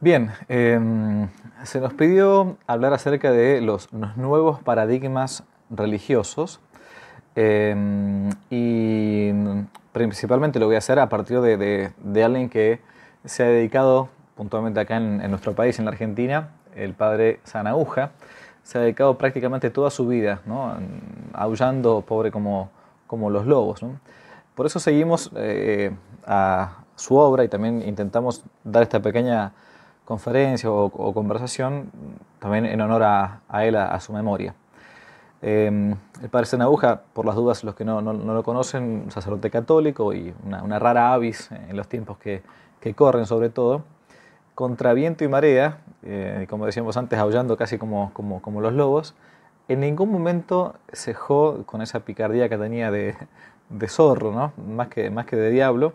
Bien, se nos pidió hablar acerca de los nuevos paradigmas religiosos y principalmente lo voy a hacer a partir de alguien que se ha dedicado puntualmente acá en nuestro país, en la Argentina, el padre Sanahuja. Se ha dedicado prácticamente toda su vida, ¿no?, aullando pobre como los lobos, ¿no? Por eso seguimos a su obra y también intentamos dar esta pequeña conferencia o conversación también en honor a él, a su memoria. El padre Sanahuja, por las dudas, los que no lo conocen, un sacerdote católico y una rara avis en los tiempos que corren, sobre todo, contra viento y marea, como decíamos antes, aullando casi como los lobos. En ningún momento cejó con esa picardía que tenía de zorro, ¿no?, más que de diablo,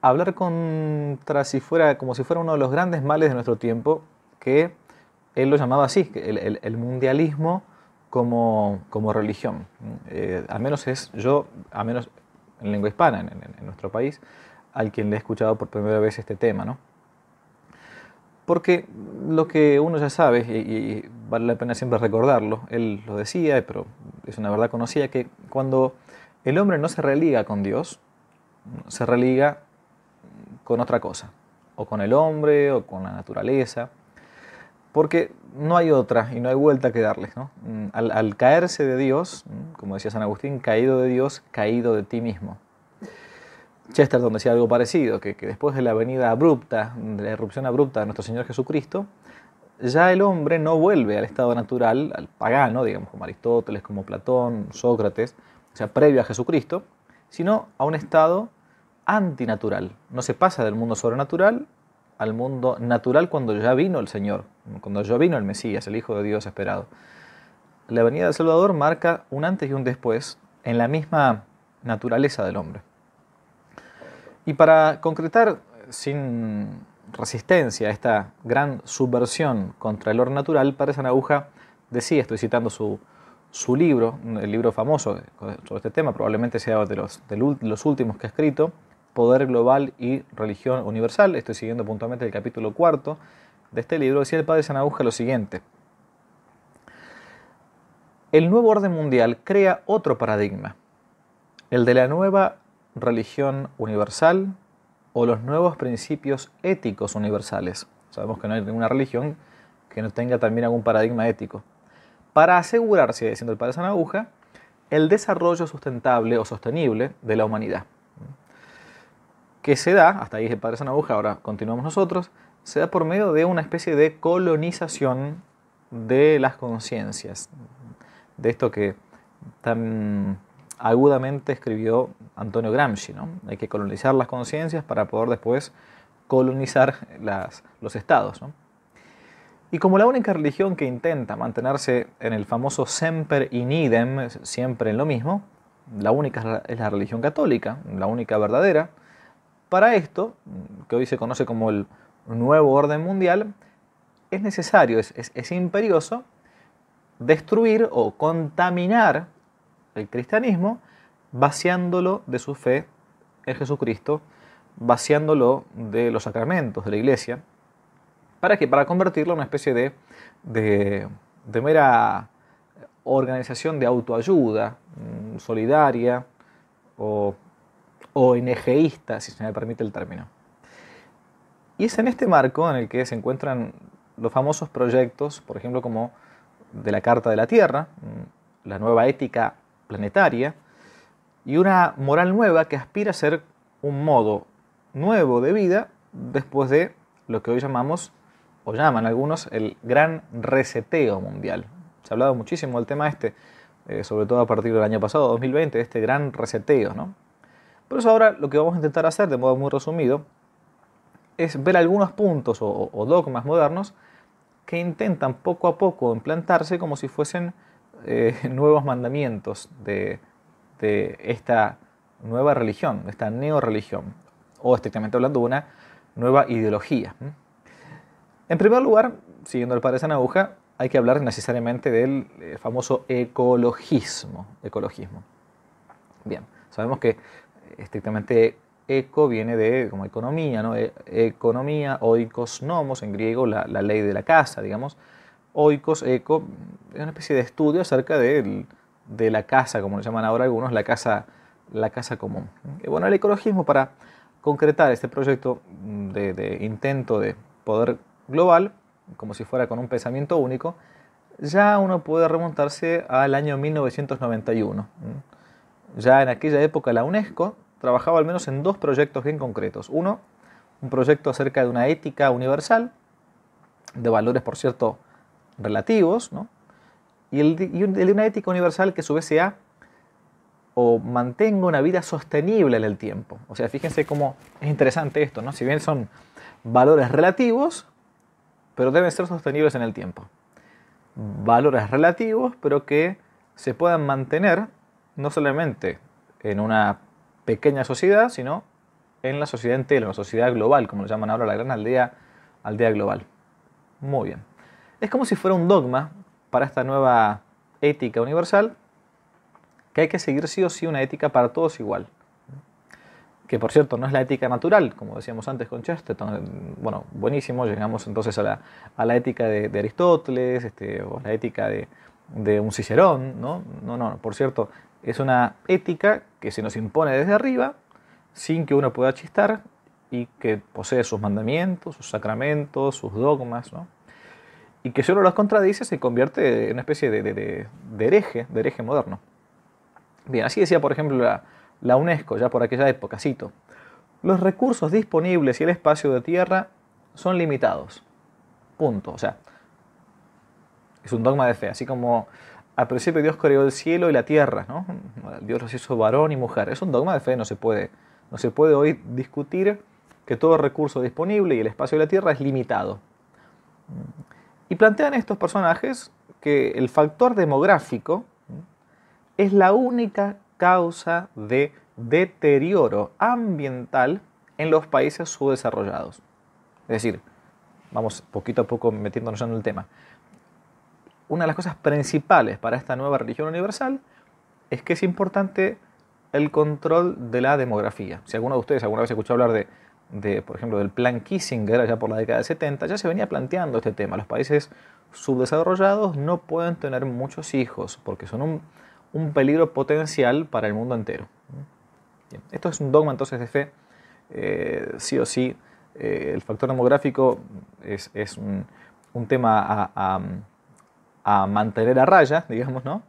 hablar como si fuera uno de los grandes males de nuestro tiempo, que él lo llamaba así, el mundialismo como religión. Al menos al menos en lengua hispana, en nuestro país, al quien le he escuchado por primera vez este tema, ¿no? Porque lo que uno ya sabe, y vale la pena siempre recordarlo, él lo decía, pero es una verdad conocida, que cuando el hombre no se religa con Dios, se religa con otra cosa, o con el hombre, o con la naturaleza, porque no hay otra y no hay vuelta que darles, ¿no? Al caerse de Dios, como decía San Agustín, caído de Dios, caído de ti mismo. Chesterton decía algo parecido, que después de la venida abrupta, de la irrupción abrupta de nuestro Señor Jesucristo, ya el hombre no vuelve al estado natural, al pagano, digamos, como Aristóteles, como Platón, Sócrates, o sea, previo a Jesucristo, sino a un estado antinatural. No se pasa del mundo sobrenatural al mundo natural cuando ya vino el Señor, cuando ya vino el Mesías, el Hijo de Dios esperado. La venida del Salvador marca un antes y un después en la misma naturaleza del hombre. Y para concretar sin resistencia esta gran subversión contra el orden natural, padre Sanahuja decía, estoy citando su libro, el libro famoso sobre este tema, probablemente sea de los últimos que ha escrito, Poder Global y Religión Universal. Estoy siguiendo puntualmente el capítulo 4 de este libro. Decía el padre Sanahuja lo siguiente: el nuevo orden mundial crea otro paradigma, el de la nueva religión universal o los nuevos principios éticos universales. Sabemos que no hay ninguna religión que no tenga también algún paradigma ético. Para asegurarse, diciendo el padre Sanahuja, el desarrollo sustentable o sostenible de la humanidad, que se da, hasta ahí el padre Sanahuja, ahora continuamos nosotros, se da por medio de una especie de colonización de las conciencias, de esto que tan agudamente escribió Antonio Gramsci, ¿no? Hay que colonizar las conciencias para poder después colonizar los estados, ¿no? Y como la única religión que intenta mantenerse en el famoso semper in idem, siempre en lo mismo, la única es la religión católica, la única verdadera. Para esto, que hoy se conoce como el nuevo orden mundial, es necesario, es imperioso destruir o contaminar el cristianismo, vaciándolo de su fe en Jesucristo, vaciándolo de los sacramentos de la Iglesia. ¿Para qué? Para convertirlo en una especie de mera organización de autoayuda, solidaria o ONGista, si se me permite el término. Y es en este marco en el que se encuentran los famosos proyectos, por ejemplo, como de la Carta de la Tierra, la nueva ética planetaria, y una moral nueva que aspira a ser un modo nuevo de vida después de lo que hoy llamamos, o llaman algunos, el gran reseteo mundial. Se ha hablado muchísimo del tema sobre todo a partir del año pasado, 2020, de este gran reseteo, ¿no? Por eso ahora lo que vamos a intentar hacer, de modo muy resumido, es ver algunos puntos o dogmas modernos que intentan poco a poco implantarse como si fuesen nuevos mandamientos de esta nueva religión, de esta neorreligión, o estrictamente hablando de una nueva ideología. En primer lugar, siguiendo el padre Sanahuja, hay que hablar necesariamente del famoso ecologismo. Bien, sabemos que estrictamente eco viene de como economía, ¿no? Economía, oikos nomos, en griego la ley de la casa, digamos. Oikos, eco, es una especie de estudio acerca de la casa, como le llaman ahora algunos, la casa común. Y bueno, el ecologismo, para concretar este proyecto de intento de poder global, como si fuera con un pensamiento único, ya uno puede remontarse al año 1991. Ya en aquella época la UNESCO trabajaba al menos en dos proyectos bien concretos. Uno, un proyecto acerca de una ética universal, de valores, por cierto, relativos, ¿no? Y el de una ética universal que a su vez sea o mantenga una vida sostenible en el tiempo. O sea, fíjense cómo es interesante esto, ¿no? Si bien son valores relativos, pero deben ser sostenibles en el tiempo. Valores relativos, pero que se puedan mantener no solamente en una pequeña sociedad, sino en la sociedad entera, en la sociedad global, como lo llaman ahora, la gran aldea global. Muy bien. Es como si fuera un dogma para esta nueva ética universal, que hay que seguir sí o sí una ética para todos igual. Que por cierto no es la ética natural, como decíamos antes con Chesterton. Bueno, buenísimo, llegamos entonces a la ética de Aristóteles, o la ética de un Cicerón, ¿no? No, por cierto, es una ética que se nos impone desde arriba, sin que uno pueda chistar, y que posee sus mandamientos, sus sacramentos, sus dogmas, ¿no? Y que si uno los contradice se convierte en una especie de hereje moderno. Bien, así decía por ejemplo la UNESCO ya por aquella época, cito: los recursos disponibles y el espacio de tierra son limitados. Punto. O sea, es un dogma de fe, así como al principio Dios creó el cielo y la tierra, ¿no? Dios los hizo varón y mujer. Es un dogma de fe, no se puede hoy discutir que todo recurso disponible y el espacio de la tierra es limitado. Y plantean estos personajes que el factor demográfico es la única causa de deterioro ambiental en los países subdesarrollados. Es decir, vamos poquito a poco metiéndonos en el tema. Una de las cosas principales para esta nueva religión universal es que es importante el control de la demografía. Si alguno de ustedes alguna vez escuchó hablar por ejemplo, del plan Kissinger allá por la década del 70, ya se venía planteando este tema. Los países subdesarrollados no pueden tener muchos hijos porque son un peligro potencial para el mundo entero. Bien. Esto es un dogma entonces de fe. Sí o sí, el factor demográfico es un tema a mantener a raya, digamos, ¿no?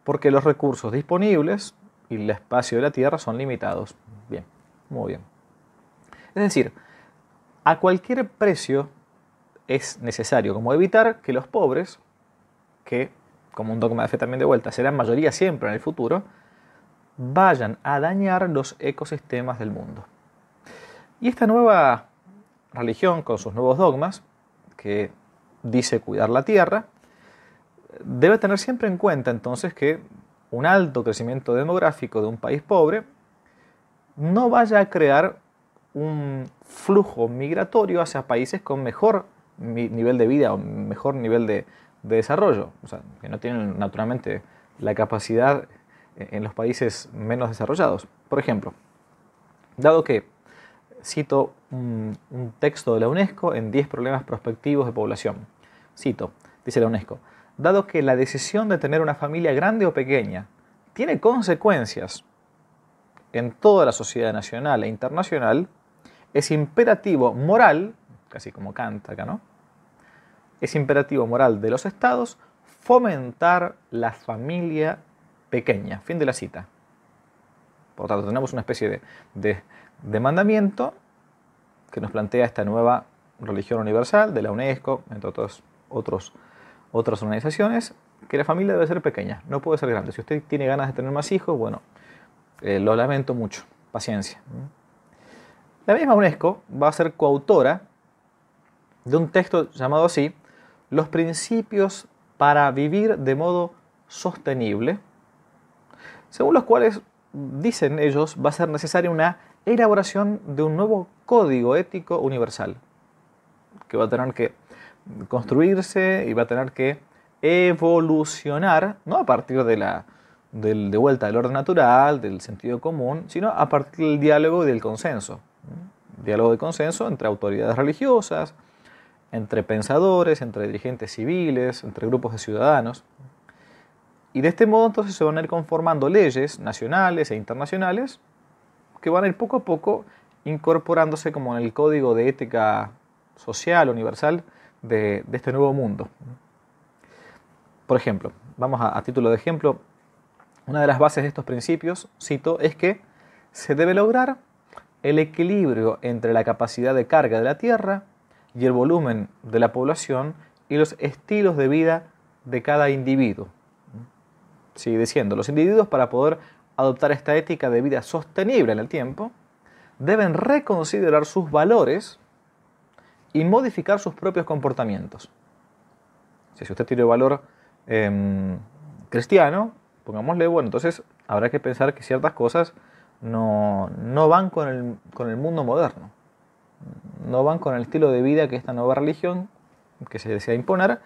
Porque los recursos disponibles y el espacio de la tierra son limitados. Bien, muy bien. Es decir, a cualquier precio es necesario como evitar que los pobres, que como un dogma de fe también de vuelta, serán mayoría siempre en el futuro, vayan a dañar los ecosistemas del mundo. Y esta nueva religión, con sus nuevos dogmas, que dice cuidar la tierra, debe tener siempre en cuenta entonces que un alto crecimiento demográfico de un país pobre no vaya a crear un flujo migratorio hacia países con mejor nivel de vida o mejor nivel de desarrollo, o sea, que no tienen naturalmente la capacidad en los países menos desarrollados. Por ejemplo, dado que, cito un texto de la UNESCO en 10 problemas prospectivos de población, cito, dice la UNESCO: dado que la decisión de tener una familia grande o pequeña tiene consecuencias en toda la sociedad nacional e internacional, es imperativo moral, casi como Kant acá, ¿no? Es imperativo moral de los estados fomentar la familia pequeña. Fin de la cita. Por lo tanto, tenemos una especie de mandamiento que nos plantea esta nueva religión universal de la UNESCO, entre otras organizaciones, que la familia debe ser pequeña, no puede ser grande. Si usted tiene ganas de tener más hijos, bueno, lo lamento mucho, paciencia. La misma UNESCO va a ser coautora de un texto llamado así: los principios para vivir de modo sostenible, según los cuales, dicen ellos, va a ser necesaria una elaboración de un nuevo código ético universal, que va a tener que construirse y va a tener que evolucionar, no a partir de de vuelta del orden natural, del sentido común, sino a partir del diálogo y del consenso. Diálogo de consenso entre autoridades religiosas, entre pensadores, entre dirigentes civiles, entre grupos de ciudadanos. Y de este modo entonces se van a ir conformando leyes nacionales e internacionales que van a ir poco a poco incorporándose como en el código de ética social, universal, de este nuevo mundo. Por ejemplo, vamos a título de ejemplo, una de las bases de estos principios, cito, es que se debe lograr el equilibrio entre la capacidad de carga de la Tierra y el volumen de la población y los estilos de vida de cada individuo. Sigue diciendo, los individuos para poder adoptar esta ética de vida sostenible en el tiempo deben reconsiderar sus valores y modificar sus propios comportamientos. Si usted tiene valor cristiano, pongámosle, bueno, entonces habrá que pensar que ciertas cosas no van con el mundo moderno, no van con el estilo de vida que esta nueva religión que se desea imponer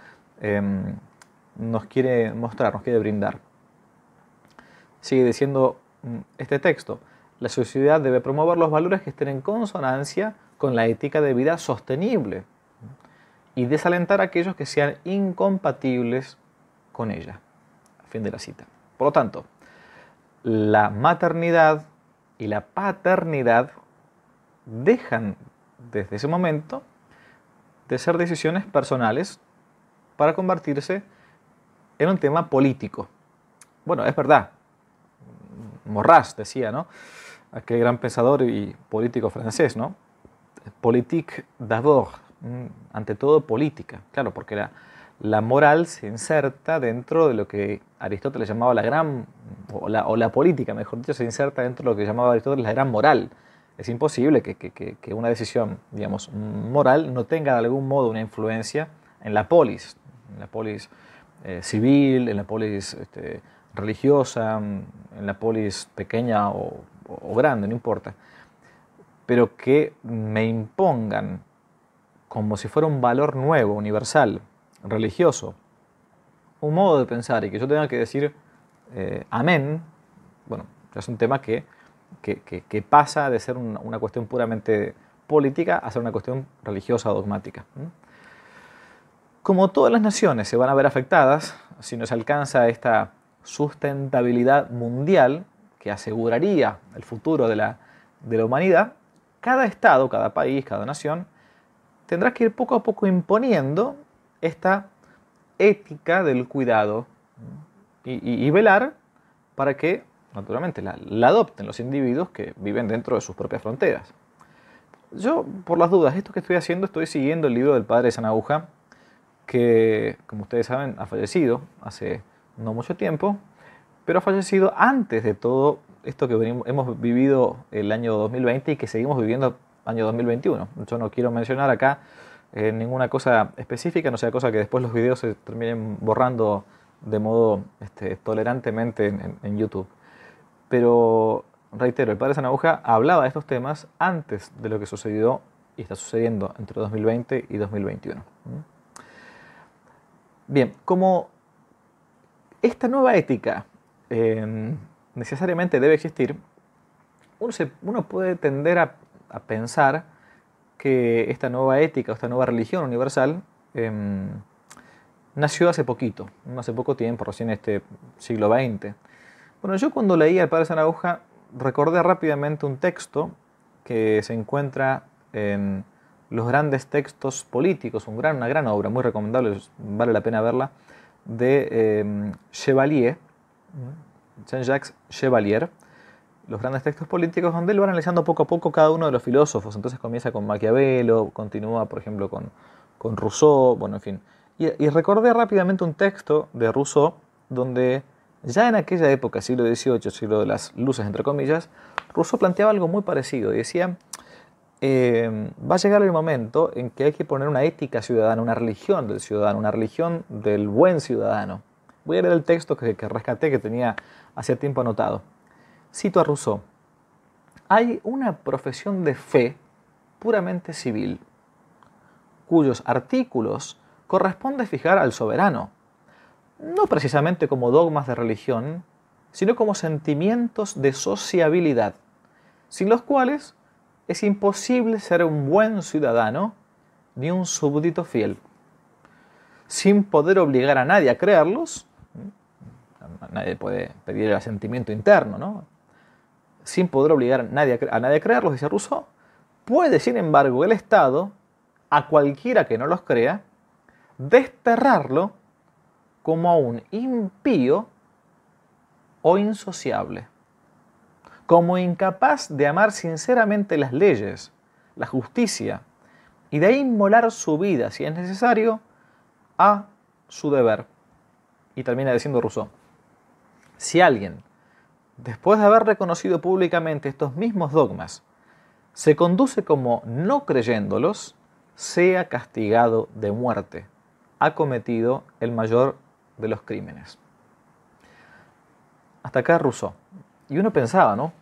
nos quiere mostrar, nos quiere brindar. Sigue diciendo este texto, la sociedad debe promover los valores que estén en consonancia con la ética de vida sostenible y desalentar a aquellos que sean incompatibles con ella. Fin de la cita. Por lo tanto, la maternidad y la paternidad dejan desde ese momento de ser decisiones personales para convertirse en un tema político. Bueno, es verdad, Maurras decía, ¿no? Aquel gran pensador y político francés, ¿no? Politique d'abord, ante todo política, claro, porque la moral se inserta dentro de lo que Aristóteles llamaba o la política, mejor dicho, se inserta dentro de lo que llamaba Aristóteles la gran moral. Es imposible que una decisión, digamos, moral no tenga de algún modo una influencia en la polis civil, en la polis religiosa, en la polis pequeña o grande, no importa. Pero que me impongan como si fuera un valor nuevo, universal, religioso, un modo de pensar y que yo tenga que decir amén, bueno, es un tema que pasa de ser una cuestión puramente política a ser una cuestión religiosa o dogmática. Como todas las naciones se van a ver afectadas si no se alcanza esta sustentabilidad mundial que aseguraría el futuro de la humanidad, cada estado, cada país, cada nación tendrá que ir poco a poco imponiendo esta ética del cuidado y velar para que, naturalmente, la adopten los individuos que viven dentro de sus propias fronteras. Yo, por las dudas, esto que estoy haciendo, estoy siguiendo el libro del padre Sanahuja, que, como ustedes saben, ha fallecido hace no mucho tiempo, pero ha fallecido antes de todo esto que hemos vivido el año 2020 y que seguimos viviendo el año 2021. Yo no quiero mencionar acá ninguna cosa específica, no sea cosa que después los videos se terminen borrando de modo tolerantemente en YouTube. Pero, reitero, el padre Sanahuja hablaba de estos temas antes de lo que sucedió y está sucediendo entre 2020 y 2021. Bien, como esta nueva ética necesariamente debe existir, uno puede tender a pensar que esta nueva ética, esta nueva religión universal, nació hace poquito, no hace poco tiempo, recién este siglo XX. Bueno, yo cuando leí al padre Sanahuja recordé rápidamente un texto que se encuentra en los grandes textos políticos, una gran obra, muy recomendable, vale la pena verla, de Chevalier, Jean-Jacques Chevalier, los grandes textos políticos, donde él va analizando poco a poco cada uno de los filósofos. Entonces comienza con Maquiavelo, continúa, por ejemplo, con Rousseau, bueno, en fin. Y recordé rápidamente un texto de Rousseau, donde ya en aquella época, siglo XVIII, siglo de las luces, entre comillas, Rousseau planteaba algo muy parecido y decía, va a llegar el momento en que hay que poner una ética ciudadana, una religión del ciudadano, una religión del buen ciudadano. Voy a leer el texto que rescaté, que tenía hace tiempo anotado. Cito a Rousseau. Hay una profesión de fe puramente civil, cuyos artículos corresponde fijar al soberano, no precisamente como dogmas de religión, sino como sentimientos de sociabilidad, sin los cuales es imposible ser un buen ciudadano ni un súbdito fiel. Sin poder obligar a nadie a creerlos, nadie puede pedir el asentimiento interno, ¿no? Sin poder obligar a nadie a creerlos, dice Rousseau, puede, sin embargo, el Estado, a cualquiera que no los crea, desterrarlo como a un impío o insociable, como incapaz de amar sinceramente las leyes, la justicia, y de inmolar su vida, si es necesario, a su deber. Y termina diciendo Rousseau, si alguien, después de haber reconocido públicamente estos mismos dogmas, se conduce como no creyéndolos, sea castigado de muerte, ha cometido el mayor de los crímenes. Hasta acá Rousseau. Y uno pensaba, ¿no?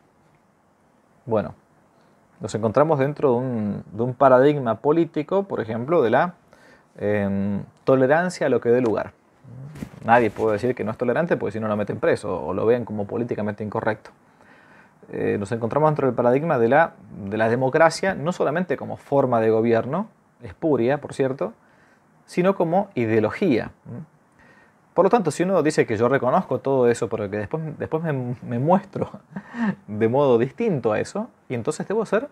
Bueno, nos encontramos dentro de un paradigma político, por ejemplo, de la tolerancia a lo que dé lugar. Nadie puede decir que no es tolerante porque si no lo meten preso o lo ven como políticamente incorrecto. Nos encontramos dentro del paradigma de la democracia, no solamente como forma de gobierno, espuria, por cierto, sino como ideología. Por lo tanto, si uno dice que yo reconozco todo eso, pero que después me muestro de modo distinto a eso, y entonces debo ser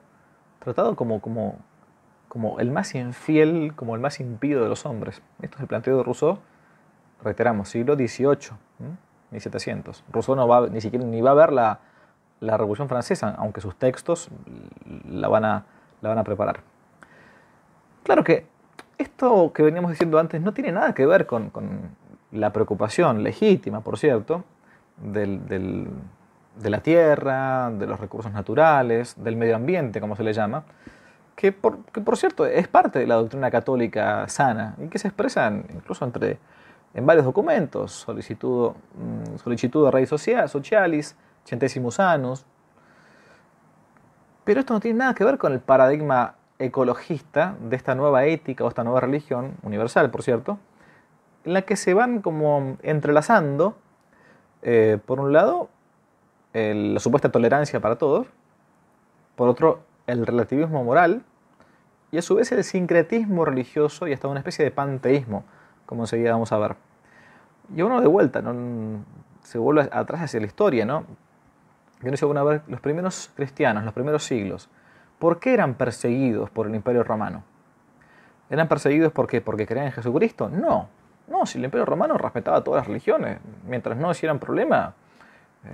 tratado como el más infiel, como el más impío de los hombres. Esto es el planteo de Rousseau, reiteramos, siglo XVIII, 1700. Rousseau no va, ni va a ver la Revolución Francesa, aunque sus textos la van a preparar. Claro que esto que veníamos diciendo antes no tiene nada que ver con la preocupación legítima, por cierto, de la tierra, de los recursos naturales, del medio ambiente, como se le llama, que por cierto es parte de la doctrina católica sana y que se expresa incluso en varios documentos, solicitud de Rei Socialis, Centesimus Annus. Pero esto no tiene nada que ver con el paradigma ecologista de esta nueva ética o esta nueva religión, universal por cierto, en la que se van como entrelazando, por un lado, la supuesta tolerancia para todos, por otro, el relativismo moral, y a su vez el sincretismo religioso y hasta una especie de panteísmo, como enseguida vamos a ver. Y uno de vuelta, ¿no? Se vuelve atrás hacia la historia, ¿no? Y uno se vuelve a ver los primeros cristianos, los primeros siglos. ¿Por qué eran perseguidos por el Imperio Romano? ¿Eran perseguidos porque creían en Jesucristo? No. No, si el Imperio Romano respetaba todas las religiones, mientras no hicieran problema,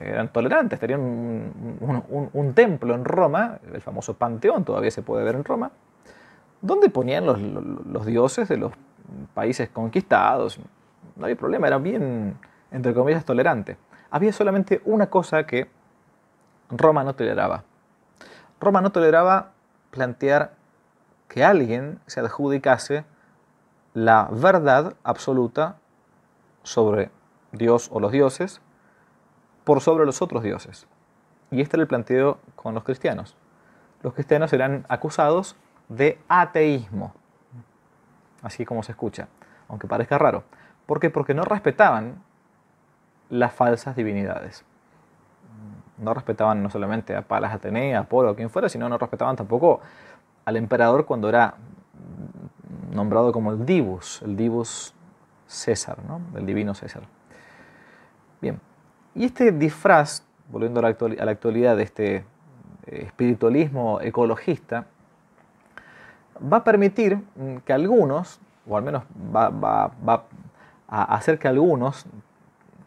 eran tolerantes. Tenían un templo en Roma, el famoso Panteón, todavía se puede ver en Roma, donde ponían los dioses de los países conquistados. No había problema, era bien, entre comillas, tolerante. Había solamente una cosa que Roma no toleraba. Roma no toleraba plantear que alguien se adjudicase la verdad absoluta sobre Dios o los dioses por sobre los otros dioses. Y este era el planteo con los cristianos. Los cristianos eran acusados de ateísmo, así como se escucha, aunque parezca raro. ¿Por qué? Porque no respetaban las falsas divinidades. No respetaban no solamente a Palas Atenea, a Apolo, a quien fuera, sino no respetaban tampoco al emperador cuando era nombrado como el Divus César, ¿no? El divino César. Bien, y este disfraz, volviendo a la actualidad de este espiritualismo ecologista, va a permitir que algunos, o al menos va a hacer que algunos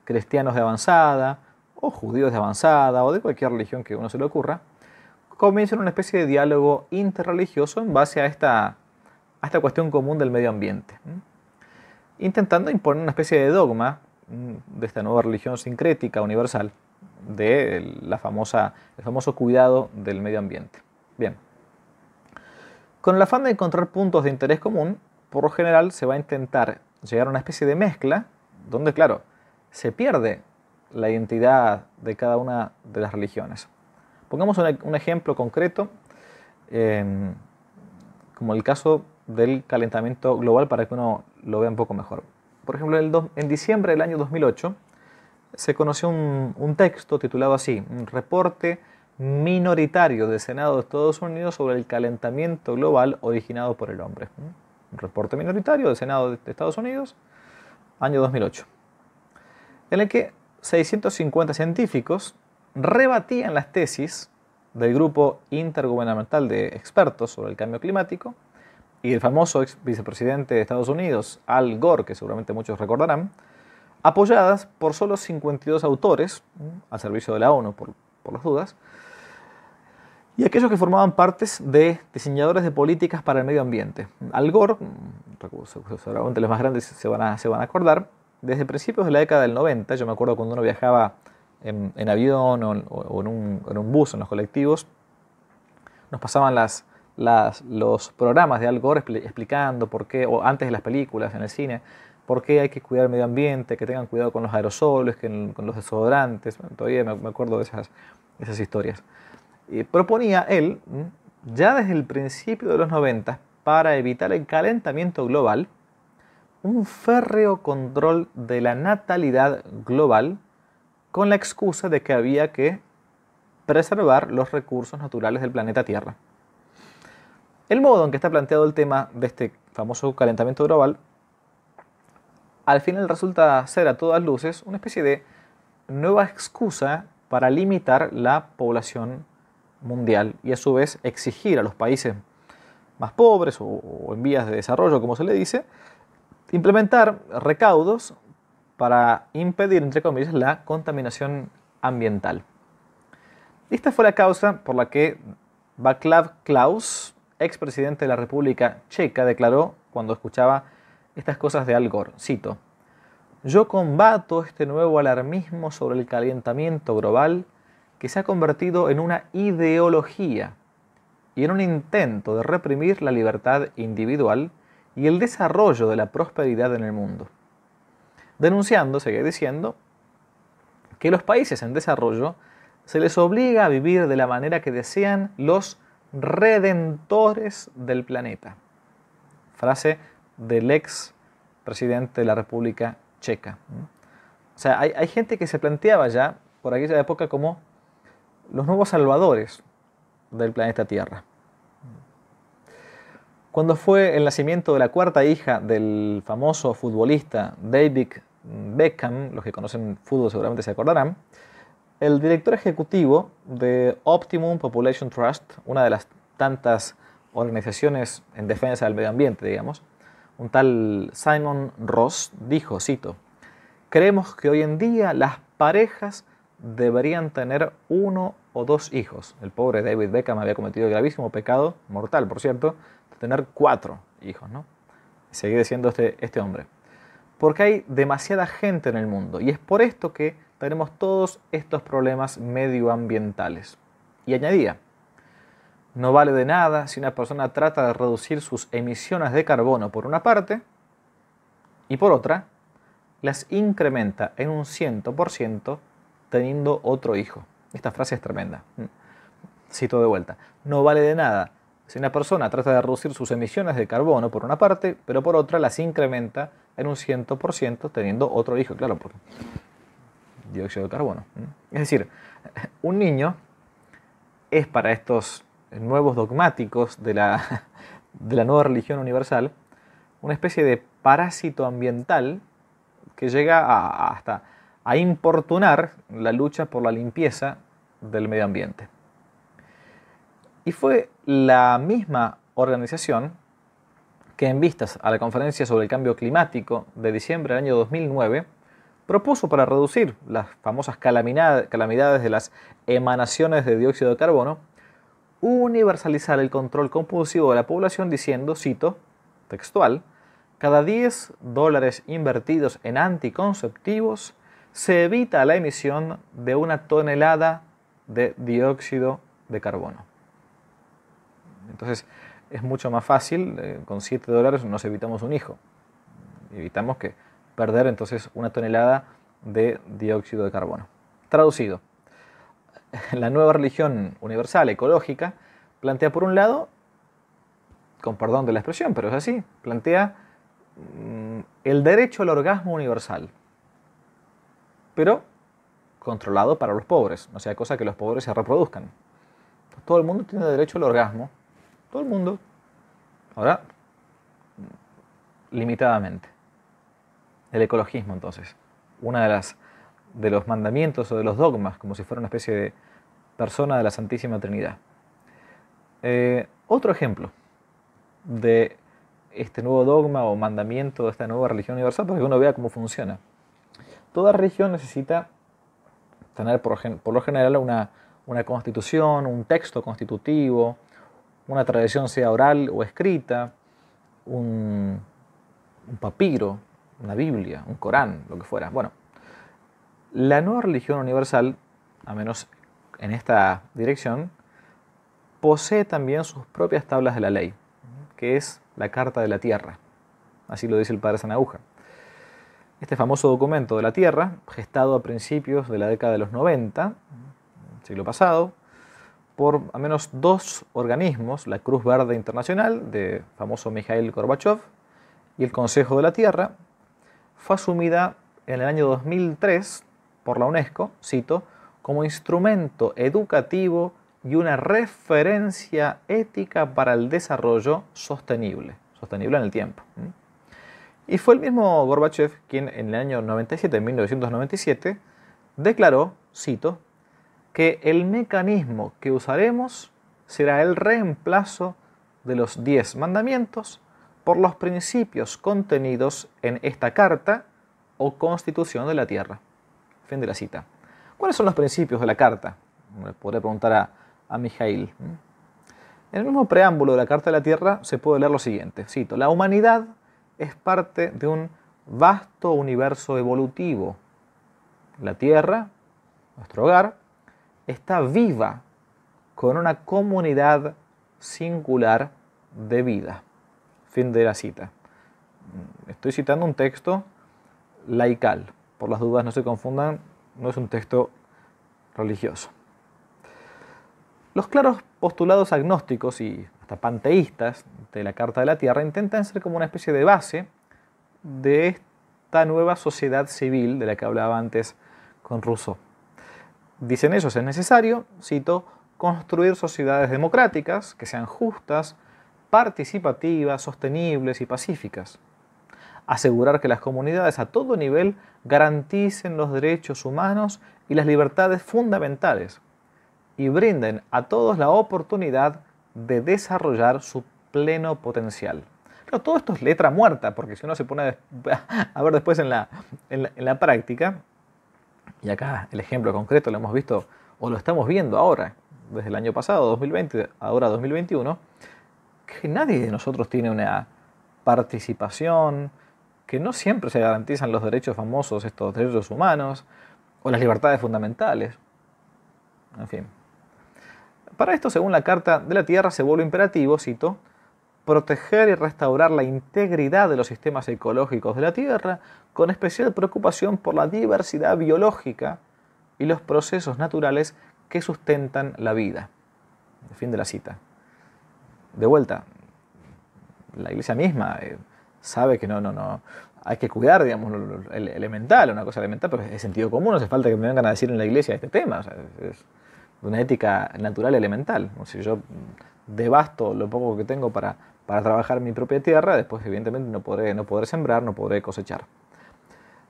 cristianos de avanzada, o judíos de avanzada, o de cualquier religión que a uno se le ocurra, comiencen una especie de diálogo interreligioso en base a esta cuestión común del medio ambiente, intentando imponer una especie de dogma de esta nueva religión sincrética universal de el famoso cuidado del medio ambiente. Bien, con el afán de encontrar puntos de interés común, por lo general se va a intentar llegar a una especie de mezcla donde, claro, se pierde la identidad de cada una de las religiones. Pongamos un ejemplo concreto, como el caso del calentamiento global para que uno lo vea un poco mejor. Por ejemplo, en diciembre del año 2008, se conoció un texto titulado así, un reporte minoritario del Senado de Estados Unidos sobre el calentamiento global originado por el hombre. Un reporte minoritario del Senado de Estados Unidos, año 2008, en el que 650 científicos rebatían las tesis del grupo intergubernamental de expertos sobre el cambio climático y el famoso ex vicepresidente de Estados Unidos, Al Gore, que seguramente muchos recordarán, apoyadas por solo 52 autores, al servicio de la ONU por las dudas, y aquellos que formaban partes de diseñadores de políticas para el medio ambiente. Al Gore, seguramente los más grandes se van a acordar, desde principios de la década del 90, yo me acuerdo cuando uno viajaba en avión o en un bus, en los colectivos, nos pasaban los programas de Al Gore explicando por qué, o antes de las películas, en el cine, por qué hay que cuidar el medio ambiente, que tengan cuidado con los aerosoles, con los desodorantes. Todavía me acuerdo de esas historias. Proponía él, ya desde el principio de los 90, para evitar el calentamiento global, un férreo control de la natalidad global con la excusa de que había que preservar los recursos naturales del planeta Tierra. El modo en que está planteado el tema de este famoso calentamiento global al final resulta ser a todas luces una especie de nueva excusa para limitar la población mundial y a su vez exigir a los países más pobres o en vías de desarrollo, como se le dice, implementar recaudos para impedir, entre comillas, la contaminación ambiental. Esta fue la causa por la que Václav Klaus, expresidente de la República Checa, declaró cuando escuchaba estas cosas de Al Gore, cito: "Yo combato este nuevo alarmismo sobre el calentamiento global que se ha convertido en una ideología y en un intento de reprimir la libertad individual y el desarrollo de la prosperidad en el mundo", denunciando, seguía diciendo, que los países en desarrollo se les obliga a vivir de la manera que desean los redentores del planeta. Frase del ex presidente de la República Checa. O sea, hay gente que se planteaba ya por aquella época como los nuevos salvadores del planeta Tierra. Cuando fue el nacimiento de la cuarta hija del famoso futbolista David Beckham, los que conocen fútbol seguramente se acordarán, el director ejecutivo de Optimum Population Trust, una de las tantas organizaciones en defensa del medio ambiente, digamos, un tal Simon Ross dijo, cito: "Creemos que hoy en día las parejas deberían tener 1 o 2 hijos". El pobre David Beckham había cometido el gravísimo pecado, mortal por cierto, de tener 4 hijos, ¿no? Y seguir diciendo este hombre. Porque hay demasiada gente en el mundo y es por esto que tenemos todos estos problemas medioambientales. Y añadía: "No vale de nada si una persona trata de reducir sus emisiones de carbono por una parte y por otra las incrementa en un 100% teniendo otro hijo". Esta frase es tremenda. Cito de vuelta: "No vale de nada si una persona trata de reducir sus emisiones de carbono por una parte, pero por otra las incrementa en un 100% teniendo otro hijo". Claro, porque dióxido de carbono. Es decir, un niño es para estos nuevos dogmáticos de la nueva religión universal una especie de parásito ambiental que llega hasta a importunar la lucha por la limpieza del medio ambiente. Y fue la misma organización que, en vistas a la conferencia sobre el cambio climático de diciembre del año 2009, propuso, para reducir las famosas calamidades de las emanaciones de dióxido de carbono, universalizar el control compulsivo de la población diciendo, cito, textual: "Cada $10 invertidos en anticonceptivos se evita la emisión de 1 tonelada de dióxido de carbono". Entonces es mucho más fácil, con $7 nos evitamos un hijo. Evitamos que perder entonces 1 tonelada de dióxido de carbono. Traducido: la nueva religión universal ecológica plantea, por un lado, con perdón de la expresión, pero es así, plantea el derecho al orgasmo universal. Pero controlado para los pobres, no sea cosa que los pobres se reproduzcan. Todo el mundo tiene derecho al orgasmo, todo el mundo. Ahora, limitadamente. El ecologismo, entonces, una de los mandamientos o de los dogmas, como si fuera una especie de persona de la Santísima Trinidad. Otro ejemplo de este nuevo dogma o mandamiento de esta nueva religión universal, para que uno vea cómo funciona. Toda religión necesita tener por lo general una constitución, un texto constitutivo, una tradición sea oral o escrita, un papiro, una Biblia, un Corán, lo que fuera. Bueno, la nueva religión universal, a menos en esta dirección, posee también sus propias tablas de la ley, que es la Carta de la Tierra. Así lo dice el padre Sanahuja. Este famoso documento de la Tierra, gestado a principios de la década de los 90, siglo pasado, por al menos dos organismos, la Cruz Verde Internacional, de famoso Mikhail Gorbachev, y el Consejo de la Tierra, fue asumida en el año 2003 por la UNESCO, cito, como instrumento educativo y una referencia ética para el desarrollo sostenible en el tiempo. Y fue el mismo Gorbachev quien en el año 97, en 1997, declaró, cito, que el mecanismo que usaremos será el reemplazo de los 10 mandamientos por los principios contenidos en esta carta o constitución de la Tierra. Fin de la cita. ¿Cuáles son los principios de la carta? Le podré preguntar a Mijail. En el mismo preámbulo de la Carta de la Tierra se puede leer lo siguiente, cito, la humanidad es parte de un vasto universo evolutivo. La Tierra, nuestro hogar, está viva con una comunidad singular de vida. Fin de la cita. Estoy citando un texto laical. Por las dudas no se confundan, no es un texto religioso. Los claros postulados agnósticos y hasta panteístas de la Carta de la Tierra intentan ser como una especie de base de esta nueva sociedad civil de la que hablaba antes con Rousseau. Dicen ellos, es necesario, cito, construir sociedades democráticas que sean justas, participativas, sostenibles y pacíficas. Asegurar que las comunidades a todo nivel garanticen los derechos humanos y las libertades fundamentales y brinden a todos la oportunidad de desarrollar su pleno potencial. Claro, todo esto es letra muerta, porque si uno se pone a ver después en la práctica, y acá el ejemplo concreto lo hemos visto, o lo estamos viendo ahora, desde el año pasado, 2020, ahora 2021, que nadie de nosotros tiene una participación, que no siempre se garantizan los derechos famosos, estos derechos humanos, o las libertades fundamentales. En fin. Para esto, según la Carta de la Tierra, se vuelve imperativo, cito, proteger y restaurar la integridad de los sistemas ecológicos de la Tierra, con especial preocupación por la diversidad biológica y los procesos naturales que sustentan la vida. Fin de la cita. De vuelta, la Iglesia misma sabe que no hay que cuidar, digamos, el elemental, una cosa elemental, pero es sentido común, no hace falta que me vengan a decir en la Iglesia este tema, o sea, es una ética natural elemental. O sea, yo devasto lo poco que tengo para trabajar en mi propia tierra, después evidentemente no podré sembrar, no podré cosechar.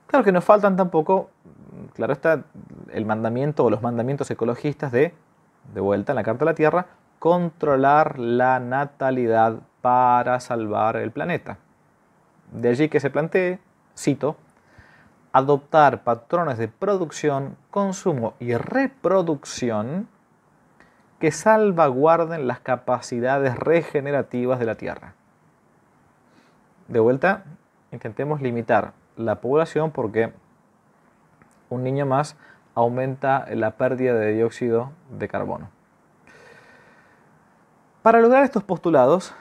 Claro que nos faltan tampoco, claro está, el mandamiento o los mandamientos ecologistas de vuelta en la Carta de la Tierra, controlar la natalidad para salvar el planeta. De allí que se plantee, cito, adoptar patrones de producción, consumo y reproducción que salvaguarden las capacidades regenerativas de la Tierra. De vuelta, intentemos limitar la población porque un niño más aumenta la pérdida de dióxido de carbono. Para lograr estos postulados,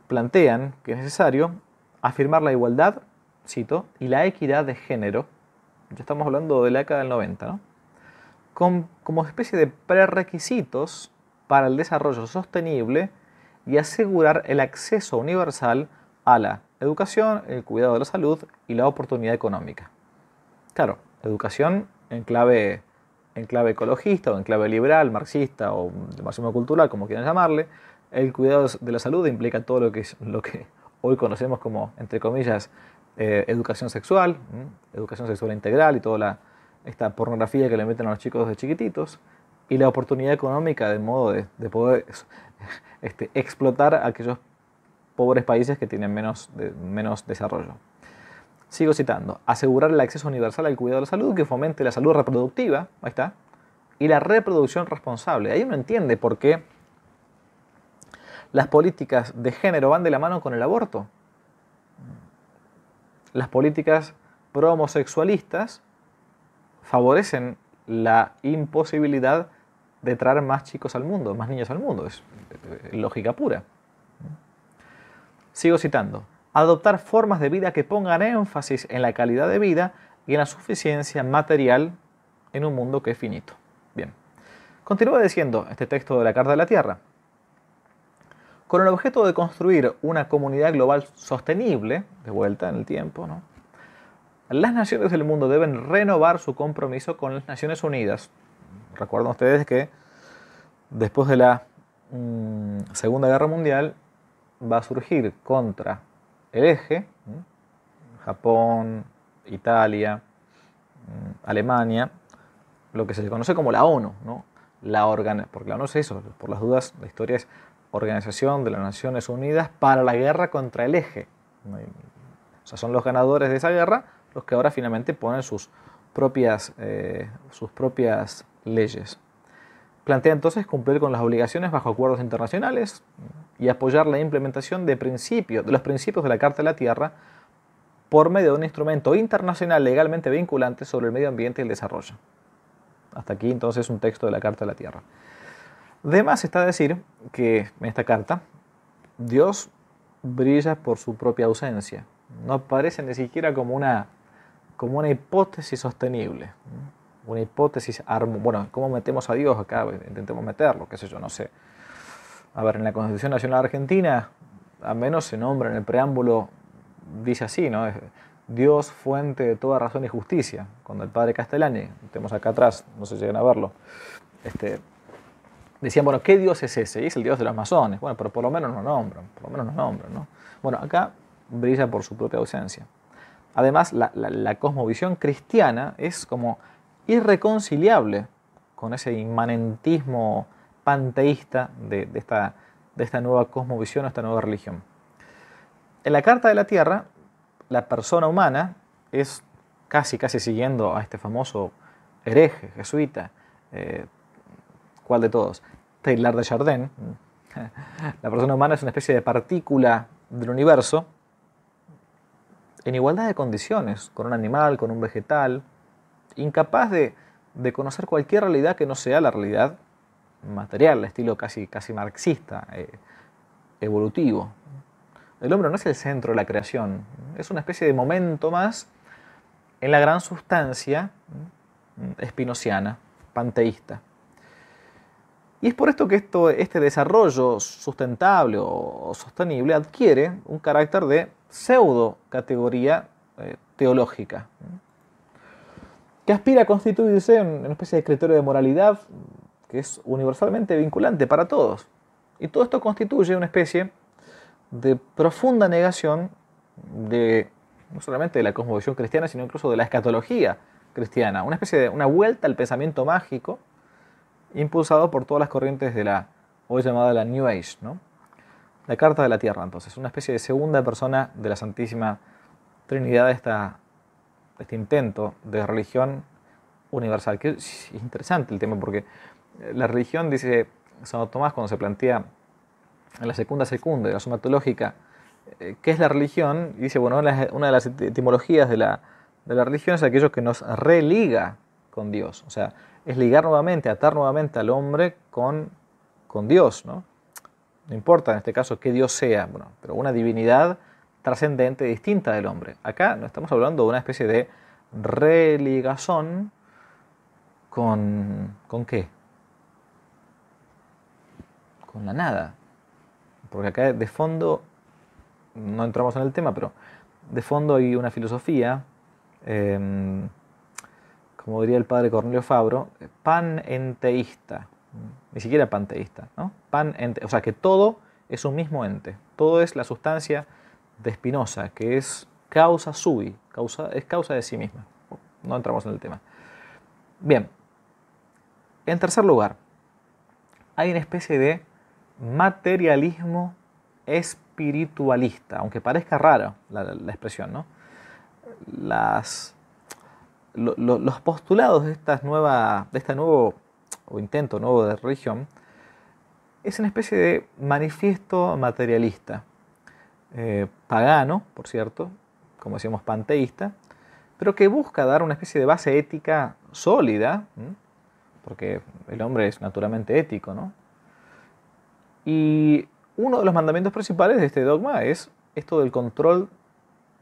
plantean que es necesario afirmar la igualdad, cito, y la equidad de género, ya estamos hablando de la década del 90, ¿no? Como especie de prerequisitos para el desarrollo sostenible y asegurar el acceso universal a la educación, el cuidado de la salud y la oportunidad económica. Claro, educación en clave ecologista o en clave liberal, marxista o de máximo cultural, como quieran llamarle, el cuidado de la salud implica todo lo que hoy conocemos como, entre comillas, educación sexual integral y toda esta pornografía que le meten a los chicos desde chiquititos, y la oportunidad económica de modo de poder explotar a aquellos pobres países que tienen menos desarrollo. Sigo citando: asegurar el acceso universal al cuidado de la salud que fomente la salud reproductiva, ahí está, y la reproducción responsable. Ahí uno entiende por qué las políticas de género van de la mano con el aborto. Las políticas pro-homosexualistas favorecen la imposibilidad de traer más chicos al mundo, más niños al mundo. Es lógica pura. Sigo citando: adoptar formas de vida que pongan énfasis en la calidad de vida y en la suficiencia material en un mundo que es finito. Bien. Continúa diciendo este texto de la Carta de la Tierra: con el objeto de construir una comunidad global sostenible, de vuelta en el tiempo, ¿no?, las naciones del mundo deben renovar su compromiso con las Naciones Unidas. Recuerden ustedes que después de la Segunda Guerra Mundial va a surgir contra el eje, Japón, Italia, Alemania, lo que se le conoce como la ONU, ¿no? Porque la ONU es eso, por las dudas, la historia es Organización de las Naciones Unidas para la guerra contra el eje. O sea, son los ganadores de esa guerra los que ahora finalmente ponen sus propias leyes. Plantea entonces cumplir con las obligaciones bajo acuerdos internacionales y apoyar la implementación de los principios de la Carta de la Tierra por medio de un instrumento internacional legalmente vinculante sobre el medio ambiente y el desarrollo. Hasta aquí entonces un texto de la Carta de la Tierra. De más está decir que en esta carta Dios brilla por su propia ausencia. No aparece ni siquiera como una hipótesis sostenible. Una hipótesis, bueno, ¿cómo metemos a Dios acá? Intentemos meterlo, qué sé yo, no sé. A ver, en la Constitución Nacional Argentina, al menos se nombra en el preámbulo, dice así, ¿no? Dios, fuente de toda razón y justicia. Cuando el padre Castellani, tenemos acá atrás, no sé si llegan a verlo, decían, bueno, ¿qué Dios es ese? Y es el Dios de los masones. Bueno, pero por lo menos nos nombran, ¿no? Bueno, acá brilla por su propia ausencia. Además, la cosmovisión cristiana es como irreconciliable con ese inmanentismo panteísta de esta nueva cosmovisión, esta nueva religión. En la Carta de la Tierra, la persona humana es casi siguiendo a este famoso hereje jesuita, ¿cuál de todos? Teilhard de Chardin. La persona humana es una especie de partícula del universo en igualdad de condiciones, con un animal, con un vegetal, incapaz de conocer cualquier realidad que no sea la realidad material, estilo casi marxista, evolutivo. El hombre no es el centro de la creación, es una especie de momento más en la gran sustancia espinociana, panteísta. Y es por esto que este desarrollo sustentable o sostenible adquiere un carácter de pseudo categoría teológica, que aspira a constituirse en una especie de criterio de moralidad que es universalmente vinculante para todos. Y todo esto constituye una especie de profunda negación no solamente de la cosmovisión cristiana, sino incluso de la escatología cristiana, una especie de una vuelta al pensamiento mágico impulsado por todas las corrientes de la hoy llamada la New Age, ¿no? La Carta de la Tierra, entonces, una especie de segunda persona de la Santísima Trinidad de este intento de religión universal. Que es interesante el tema, porque la religión, dice Santo Tomás cuando se plantea en la secunda de la Suma Teológica, ¿qué es la religión? Y dice, bueno, una de las etimologías de la religión es aquello que nos religa con Dios. O sea, es ligar nuevamente, atar nuevamente al hombre con Dios, ¿no? No importa en este caso qué Dios sea, bueno, pero una divinidad trascendente, distinta del hombre. Acá no estamos hablando de una especie de religazón ¿con qué? Con la nada. Porque acá de fondo, no entramos en el tema, pero de fondo hay una filosofía como diría el padre Cornelio Fabro, panenteísta, ni siquiera panteísta, ¿no? O sea, que todo es un mismo ente, todo es la sustancia de Spinoza, que es causa sui, es causa de sí misma. No entramos en el tema. Bien, en tercer lugar, hay una especie de materialismo espiritualista, aunque parezca rara la expresión, ¿no? Los postulados de este nuevo o intento nuevo de religión es una especie de manifiesto materialista, pagano, por cierto, como decíamos panteísta, pero que busca dar una especie de base ética sólida, porque el hombre es naturalmente ético, ¿no? Y uno de los mandamientos principales de este dogma es esto del control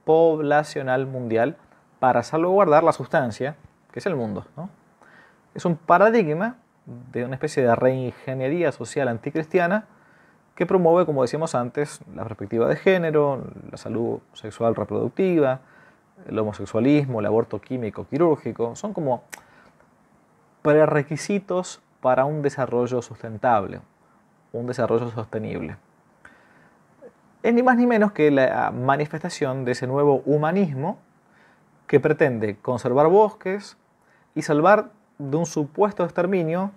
poblacional mundial para salvaguardar la sustancia, que es el mundo, ¿no? Es un paradigma de una especie de reingeniería social anticristiana que promueve, como decíamos antes, la perspectiva de género, la salud sexual reproductiva, el homosexualismo, el aborto químico quirúrgico. Son como prerequisitos para un desarrollo sustentable, un desarrollo sostenible. Es ni más ni menos que la manifestación de ese nuevo humanismo que pretende conservar bosques y salvar de un supuesto exterminio,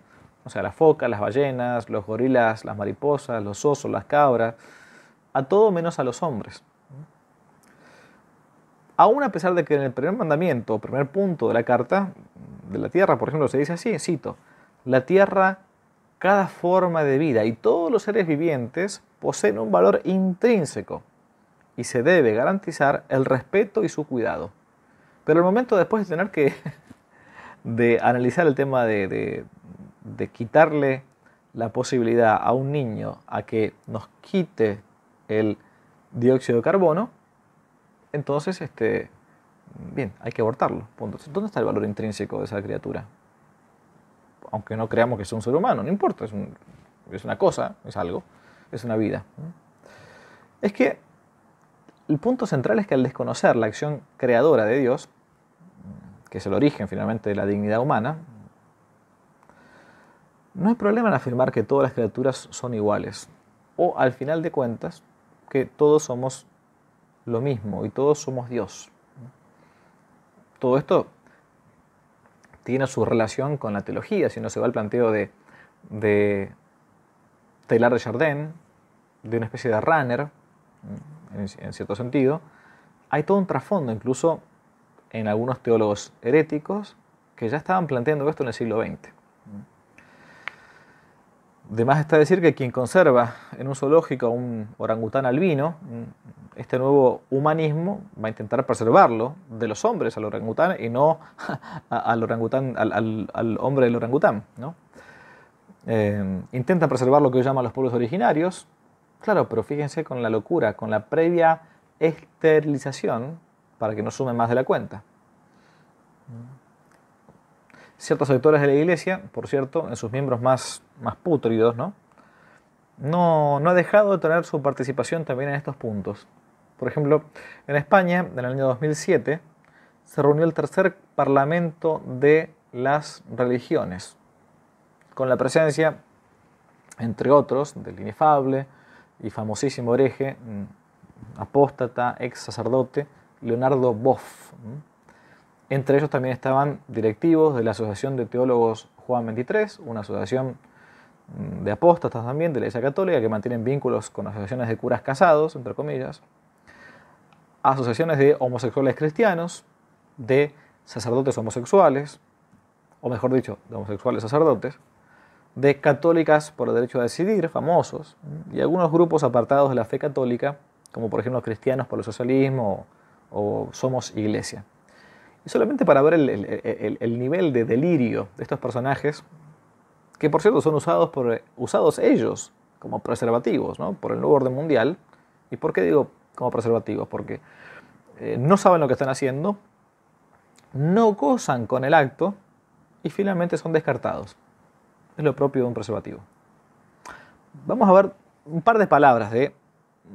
o sea, las focas, las ballenas, los gorilas, las mariposas, los osos, las cabras, a todo menos a los hombres. Aún a pesar de que en el primer mandamiento, primer punto de la carta de la tierra, por ejemplo, se dice así, cito, la tierra, cada forma de vida y todos los seres vivientes poseen un valor intrínseco y se debe garantizar el respeto y su cuidado. Pero el momento después de tener que de analizar el tema de quitarle la posibilidad a un niño a que nos quite el dióxido de carbono, entonces, bien, hay que abortarlo. Punto. ¿Dónde está el valor intrínseco de esa criatura? Aunque no creamos que sea un ser humano, no importa, es una cosa, es algo, es una vida. Es que el punto central es que al desconocer la acción creadora de Dios, que es el origen finalmente de la dignidad humana, no hay problema en afirmar que todas las criaturas son iguales, o al final de cuentas, que todos somos lo mismo y todos somos Dios. Todo esto tiene su relación con la teología, si no se va al planteo de Teilhard de Chardin, de una especie de runner, en cierto sentido. Hay todo un trasfondo, incluso en algunos teólogos heréticos, que ya estaban planteando esto en el siglo XX. De más está decir que quien conserva en un zoológico a un orangután albino, este nuevo humanismo va a intentar preservarlo de los hombres al orangután y no al hombre del orangután, ¿no? Intentan preservar lo que ellos llaman los pueblos originarios, claro, pero fíjense con la locura, con la previa esterilización para que no sumen más de la cuenta. Ciertos sectores de la Iglesia, por cierto, en sus miembros más pútridos, no ha dejado de tener su participación también en estos puntos. Por ejemplo, en España, en el año 2007, se reunió el tercer Parlamento de las Religiones, con la presencia, entre otros, del inefable y famosísimo hereje, apóstata, ex sacerdote, Leonardo Boff. Entre ellos también estaban directivos de la Asociación de Teólogos Juan XXIII, una asociación de apóstatas también de la Iglesia Católica que mantienen vínculos con asociaciones de curas casados, entre comillas, asociaciones de homosexuales cristianos, de sacerdotes homosexuales, o mejor dicho, de homosexuales sacerdotes, de católicas por el derecho a decidir, famosos, y algunos grupos apartados de la fe católica, como por ejemplo Cristianos por el Socialismo o Somos Iglesia. Y solamente para ver el nivel de delirio de estos personajes, que por cierto son usados ellos como preservativos, ¿no? Por el nuevo orden mundial. ¿Y por qué digo como preservativos? Porque no saben lo que están haciendo, no gozan con el acto y finalmente son descartados. Es lo propio de un preservativo. Vamos a ver un par de palabras de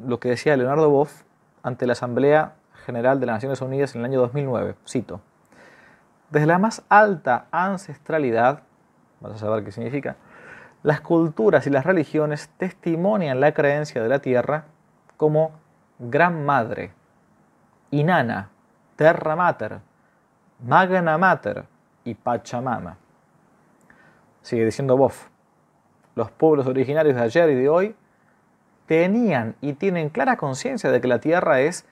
lo que decía Leonardo Boff ante la Asamblea General de las Naciones Unidas en el año 2009. Cito: Desde la más alta ancestralidad, vas a saber qué significa, las culturas y las religiones testimonian la creencia de la tierra como Gran Madre, Inanna, Terra Mater, Magna Mater y Pachamama. Sigue diciendo Boff. Los pueblos originarios de ayer y de hoy tenían y tienen clara conciencia de que la tierra es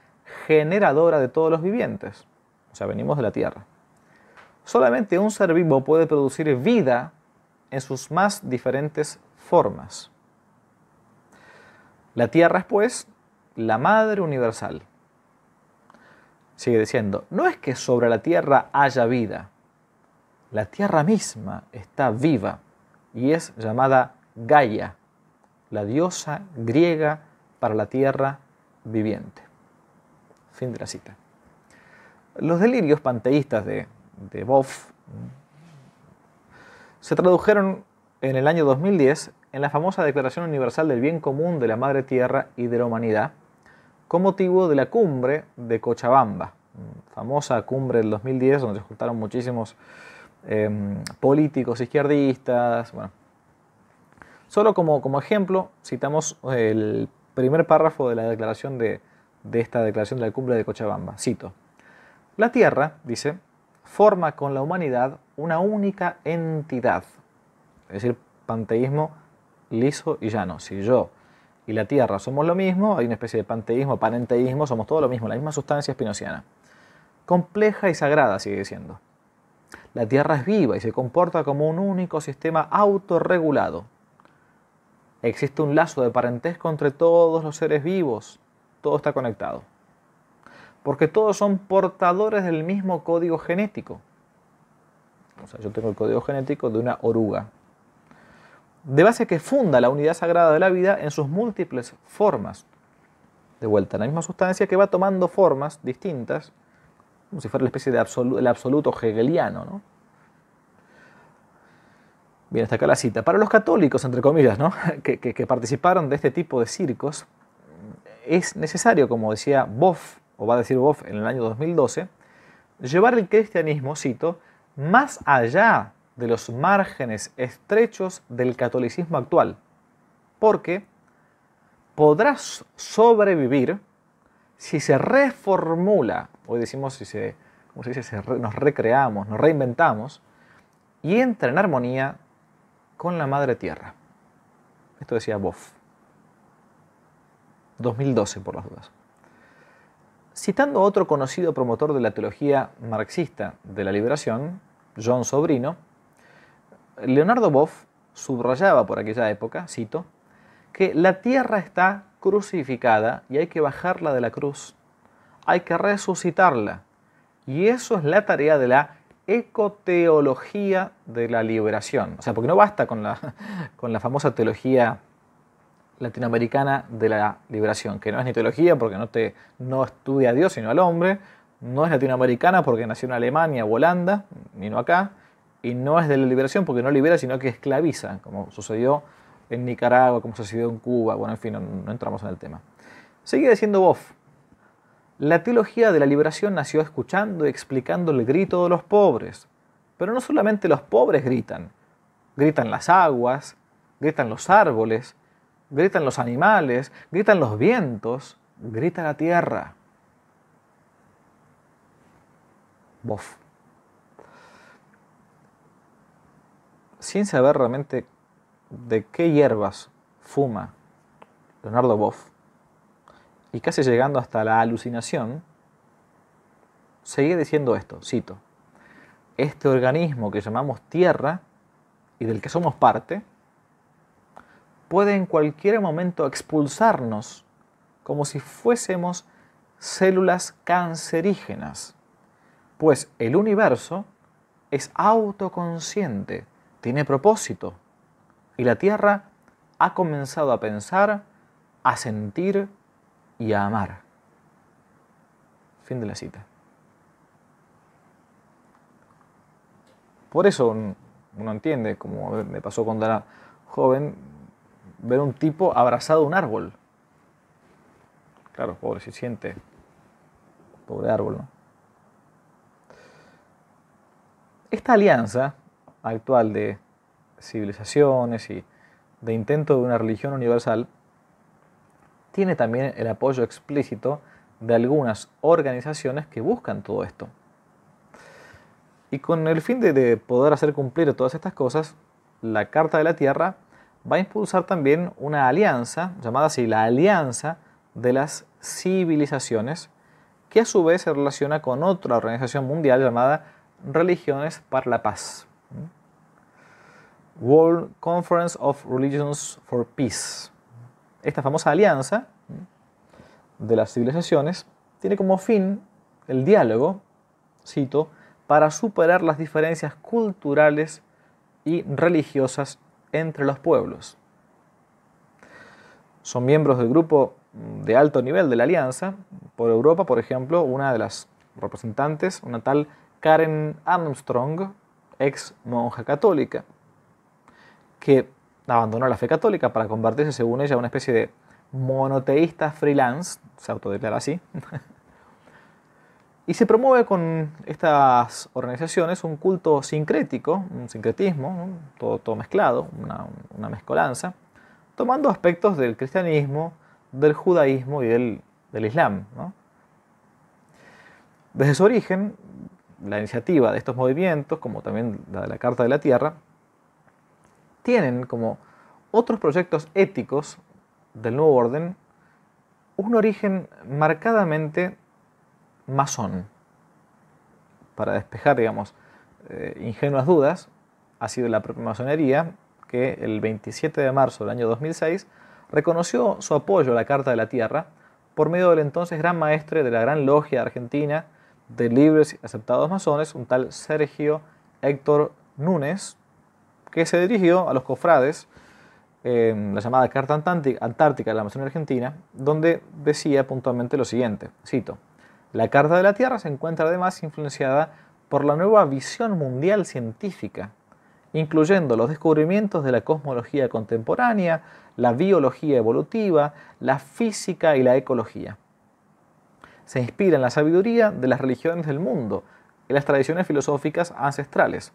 generadora de todos los vivientes. O sea, venimos de la tierra. Solamente un ser vivo puede producir vida en sus más diferentes formas. La tierra es, pues, la madre universal. Sigue diciendo, no es que sobre la tierra haya vida. La tierra misma está viva y es llamada Gaia, la diosa griega para la tierra viviente. Fin de la cita. Los delirios panteístas de Boff se tradujeron en el año 2010 en la famosa Declaración Universal del Bien Común de la Madre Tierra y de la Humanidad, con motivo de la cumbre de Cochabamba, famosa cumbre del 2010, donde se juntaron muchísimos políticos izquierdistas. Bueno, solo como ejemplo, citamos el primer párrafo de la declaración de esta declaración de la cumbre de Cochabamba. Cito: la Tierra, dice, forma con la humanidad una única entidad. Es decir, panteísmo liso y llano. Si yo y la Tierra somos lo mismo, hay una especie de panteísmo, panenteísmo, somos todo lo mismo, la misma sustancia spinoziana. Compleja y sagrada, sigue diciendo. La Tierra es viva y se comporta como un único sistema autorregulado. Existe un lazo de parentesco entre todos los seres vivos. Todo está conectado. Porque todos son portadores del mismo código genético. O sea, yo tengo el código genético de una oruga. De base que funda la unidad sagrada de la vida en sus múltiples formas. De vuelta, la misma sustancia que va tomando formas distintas, como si fuera la especie de el absoluto hegeliano, ¿no? Bien, hasta acá la cita. Para los católicos, entre comillas, ¿no? que participaron de este tipo de circos, es necesario, como decía Boff, o va a decir Boff en el año 2012, llevar el cristianismo, cito, más allá de los márgenes estrechos del catolicismo actual, porque podrá sobrevivir si se reformula, hoy decimos ¿cómo se dice? Nos recreamos, nos reinventamos, y entra en armonía con la Madre Tierra. Esto decía Boff. 2012, por las dudas. Citando a otro conocido promotor de la teología marxista de la liberación, John Sobrino, Leonardo Boff subrayaba por aquella época, cito, que la tierra está crucificada y hay que bajarla de la cruz, hay que resucitarla, y eso es la tarea de la ecoteología de la liberación. O sea, porque no basta con la famosa teología latinoamericana de la liberación, que no es ni teología porque no estudia a Dios sino al hombre, no es latinoamericana porque nació en Alemania o Holanda, vino acá, y no es de la liberación porque no libera sino que esclaviza, como sucedió en Nicaragua, como sucedió en Cuba, bueno, en fin, no entramos en el tema. Sigue diciendo Boff, la teología de la liberación nació escuchando y explicando el grito de los pobres, pero no solamente los pobres gritan las aguas, gritan los árboles, gritan los animales, gritan los vientos, grita la tierra. Boff. Sin saber realmente de qué hierbas fuma Leonardo Boff, y casi llegando hasta la alucinación, seguía diciendo esto, cito, este organismo que llamamos tierra y del que somos parte, puede en cualquier momento expulsarnos como si fuésemos células cancerígenas, pues el universo es autoconsciente, tiene propósito, y la Tierra ha comenzado a pensar, a sentir y a amar. Fin de la cita. Por eso uno entiende, como me pasó cuando era joven, ver un tipo abrazado a un árbol. Claro, pobre, se siente. Pobre árbol, ¿no? Esta alianza actual de civilizaciones y de intento de una religión universal tiene también el apoyo explícito de algunas organizaciones que buscan todo esto. Y con el fin de poder hacer cumplir todas estas cosas, la Carta de la Tierra va a impulsar también una alianza, llamada así la Alianza de las Civilizaciones, que a su vez se relaciona con otra organización mundial llamada Religiones para la Paz. World Conference of Religions for Peace. Esta famosa alianza de las civilizaciones tiene como fin el diálogo, cito, para superar las diferencias culturales y religiosas entre los pueblos. Son miembros del grupo de alto nivel de la alianza. Por Europa, por ejemplo, una de las representantes, una tal Karen Armstrong, ex monja católica, que abandonó la fe católica para convertirse, según ella, en una especie de monoteísta freelance, se autodeclara así, y se promueve con estas organizaciones un culto sincrético, un sincretismo, ¿no? todo mezclado, una mezcolanza, tomando aspectos del cristianismo, del judaísmo y del islam, ¿no? Desde su origen, la iniciativa de estos movimientos, como también la de la Carta de la Tierra, tienen como otros proyectos éticos del nuevo orden un origen marcadamente masón. Para despejar, digamos, ingenuas dudas, ha sido la propia masonería que el 27 de marzo del año 2006 reconoció su apoyo a la Carta de la Tierra por medio del entonces gran maestre de la Gran Logia Argentina de libres y aceptados masones, un tal Sergio Héctor Núñez, que se dirigió a los cofrades la llamada Carta Antártica de la Masonería Argentina, donde decía puntualmente lo siguiente, cito: la Carta de la Tierra se encuentra además influenciada por la nueva visión mundial científica, incluyendo los descubrimientos de la cosmología contemporánea, la biología evolutiva, la física y la ecología. Se inspira en la sabiduría de las religiones del mundo y las tradiciones filosóficas ancestrales.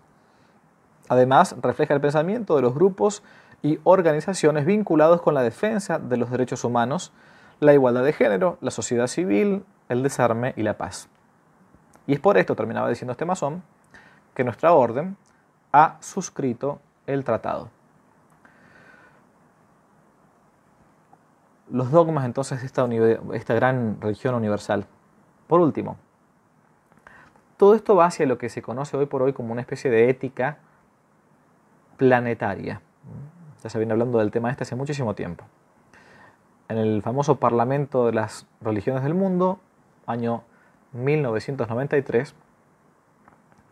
Además, refleja el pensamiento de los grupos y organizaciones vinculados con la defensa de los derechos humanos, la igualdad de género, la sociedad civil, el desarme y la paz. Y es por esto, terminaba diciendo este masón, que nuestra orden ha suscrito el tratado. Los dogmas entonces de esta gran religión universal. Por último, todo esto va hacia lo que se conoce hoy por hoy como una especie de ética planetaria. Ya se viene hablando del tema este hace muchísimo tiempo. En el famoso Parlamento de las Religiones del Mundo, año 1993,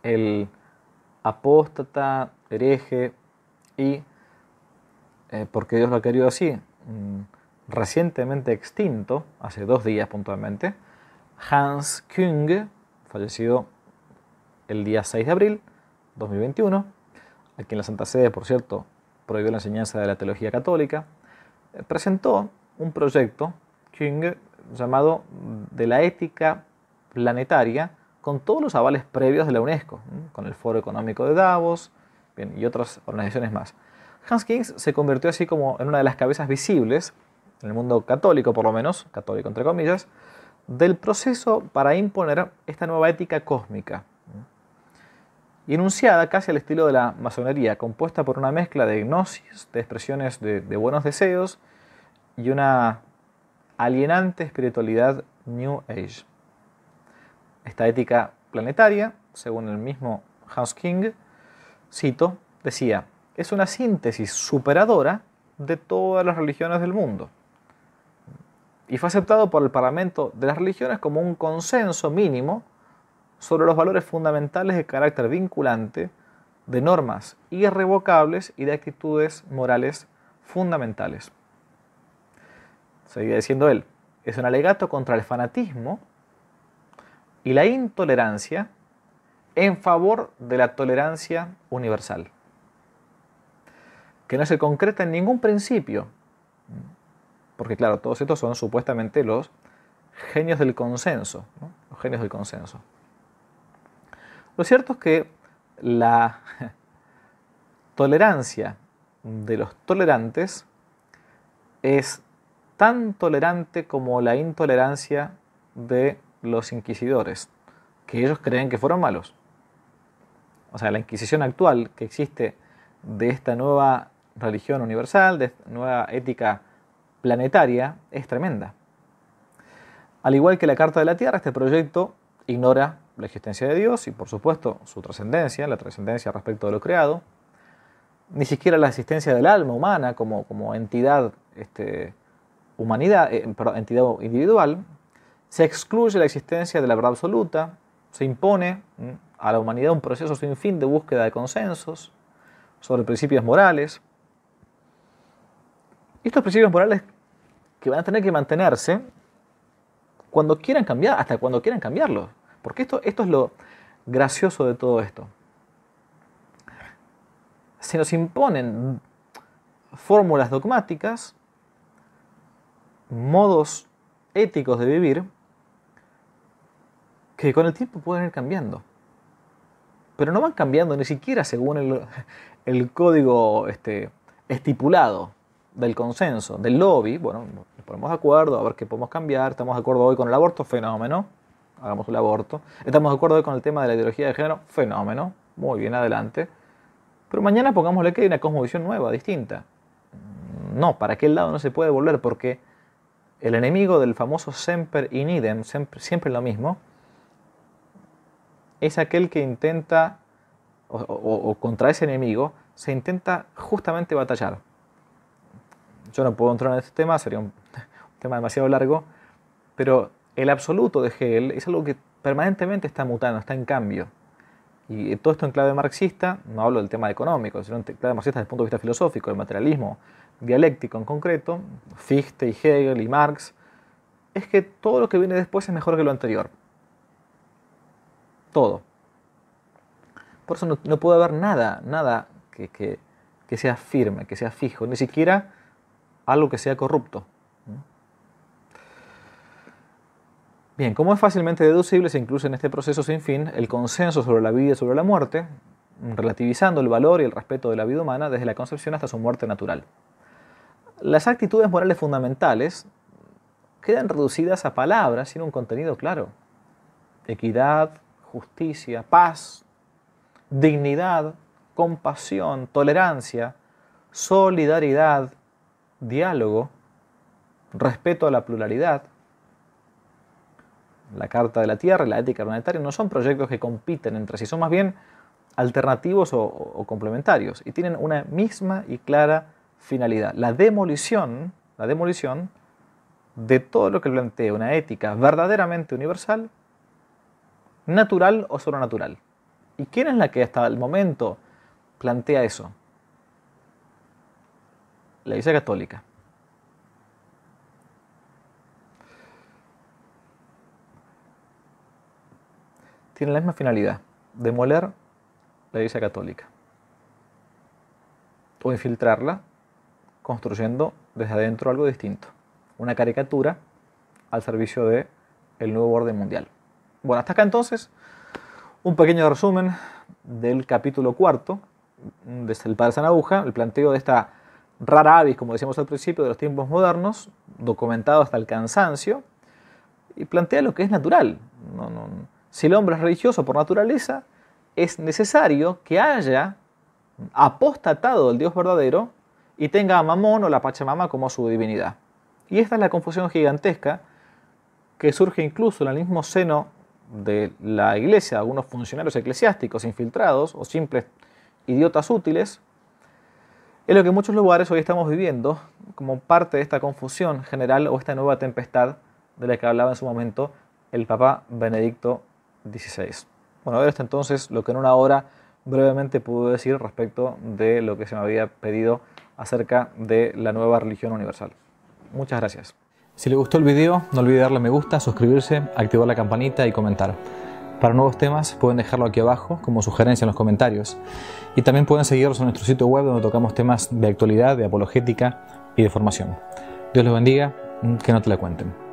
el apóstata, hereje y, porque Dios lo ha querido así, recientemente extinto, hace 2 días puntualmente, Hans Küng, fallecido el día 6 de abril 2021, a quien la Santa Sede, por cierto, prohibió la enseñanza de la teología católica, presentó un proyecto, Küng, llamado de la ética planetaria, con todos los avales previos de la UNESCO, con el Foro Económico de Davos, bien, y otras organizaciones más. Hans Küng se convirtió así como en una de las cabezas visibles, en el mundo católico por lo menos, católico entre comillas, del proceso para imponer esta nueva ética cósmica, y enunciada casi al estilo de la masonería, compuesta por una mezcla de gnosis, de expresiones de buenos deseos y una alienante espiritualidad New Age. Esta ética planetaria, según el mismo Hans Küng, cito, decía, es una síntesis superadora de todas las religiones del mundo. Y fue aceptado por el Parlamento de las Religiones como un consenso mínimo sobre los valores fundamentales de carácter vinculante, de normas irrevocables y de actitudes morales fundamentales. Seguía diciendo él, es un alegato contra el fanatismo y la intolerancia en favor de la tolerancia universal, que no se concreta en ningún principio, porque claro, todos estos son supuestamente los genios del consenso, ¿no? Los genios del consenso. Lo cierto es que la tolerancia de los tolerantes es tan tolerante como la intolerancia de los inquisidores, que ellos creen que fueron malos. O sea, la Inquisición actual que existe de esta nueva religión universal, de esta nueva ética planetaria, es tremenda. Al igual que la Carta de la Tierra, este proyecto ignora la existencia de Dios y, por supuesto, su trascendencia, la trascendencia respecto de lo creado, ni siquiera la existencia del alma humana como entidad, entidad individual. Se excluye la existencia de la verdad absoluta, se impone a la humanidad un proceso sin fin de búsqueda de consensos sobre principios morales. Y estos principios morales que van a tener que mantenerse cuando quieran cambiar, hasta cuando quieran cambiarlos. Porque esto es lo gracioso de todo esto. Se nos imponen fórmulas dogmáticas, modos éticos de vivir, que con el tiempo pueden ir cambiando. Pero no van cambiando ni siquiera según el código estipulado del consenso, del lobby. Bueno, nos ponemos de acuerdo a ver qué podemos cambiar. Estamos de acuerdo hoy con el aborto, fenómeno, hagamos el aborto. Estamos de acuerdo hoy con el tema de la ideología de género, fenómeno, muy bien, adelante. Pero mañana pongámosle que hay una cosmovisión nueva, distinta. No, para aquel lado no se puede volver, porque el enemigo del famoso semper in idem, siempre lo mismo, es aquel que intenta, o contra ese enemigo, se intenta justamente batallar. Yo no puedo entrar en este tema, sería un tema demasiado largo, pero el absoluto de Hegel es algo que permanentemente está mutando, está en cambio. Y todo esto en clave marxista, no hablo del tema económico, sino en clave marxista desde el punto de vista filosófico, el materialismo dialéctico en concreto, Fichte y Hegel y Marx, es que todo lo que viene después es mejor que lo anterior. Todo. Por eso no puede haber nada que sea firme, que sea fijo, ni siquiera algo que sea corrupto. Bien, como es fácilmente deducible, se incluye en este proceso sin fin el consenso sobre la vida y sobre la muerte, relativizando el valor y el respeto de la vida humana desde la concepción hasta su muerte natural. Las actitudes morales fundamentales quedan reducidas a palabras sin un contenido claro. Equidad, justicia, paz, dignidad, compasión, tolerancia, solidaridad, diálogo, respeto a la pluralidad. La Carta de la Tierra y la ética planetaria no son proyectos que compiten entre sí, son más bien alternativos o complementarios y tienen una misma y clara finalidad: la demolición de todo lo que plantea una ética verdaderamente universal, natural o sobrenatural. ¿Y quién es la que hasta el momento plantea eso? La Iglesia Católica. Tiene la misma finalidad: demoler la Iglesia Católica o infiltrarla, construyendo desde adentro algo distinto, una caricatura al servicio del nuevo orden mundial. Bueno, hasta acá entonces un pequeño resumen del capítulo 4 desde el Padre Sanahuja, el planteo de esta rara avis, como decíamos al principio, de los tiempos modernos, documentado hasta el cansancio, y plantea lo que es natural. Si el hombre es religioso por naturaleza, es necesario que haya apostatado del Dios verdadero y tenga a Mamón o la Pachamama como su divinidad. Y esta es la confusión gigantesca que surge incluso en el mismo seno de la Iglesia, algunos funcionarios eclesiásticos infiltrados o simples idiotas útiles. Es lo que en muchos lugares hoy estamos viviendo como parte de esta confusión general o esta nueva tempestad de la que hablaba en su momento el Papa Benedicto XVI. Bueno, a ver hasta entonces lo que en una hora brevemente pude decir respecto de lo que se me había pedido acerca de la nueva religión universal. Muchas gracias. Si le gustó el video, no olvide darle me gusta, suscribirse, activar la campanita y comentar. Para nuevos temas pueden dejarlo aquí abajo como sugerencia en los comentarios. Y también pueden seguirnos en nuestro sitio web donde tocamos temas de actualidad, de apologética y de formación. Dios los bendiga, que no te la cuenten.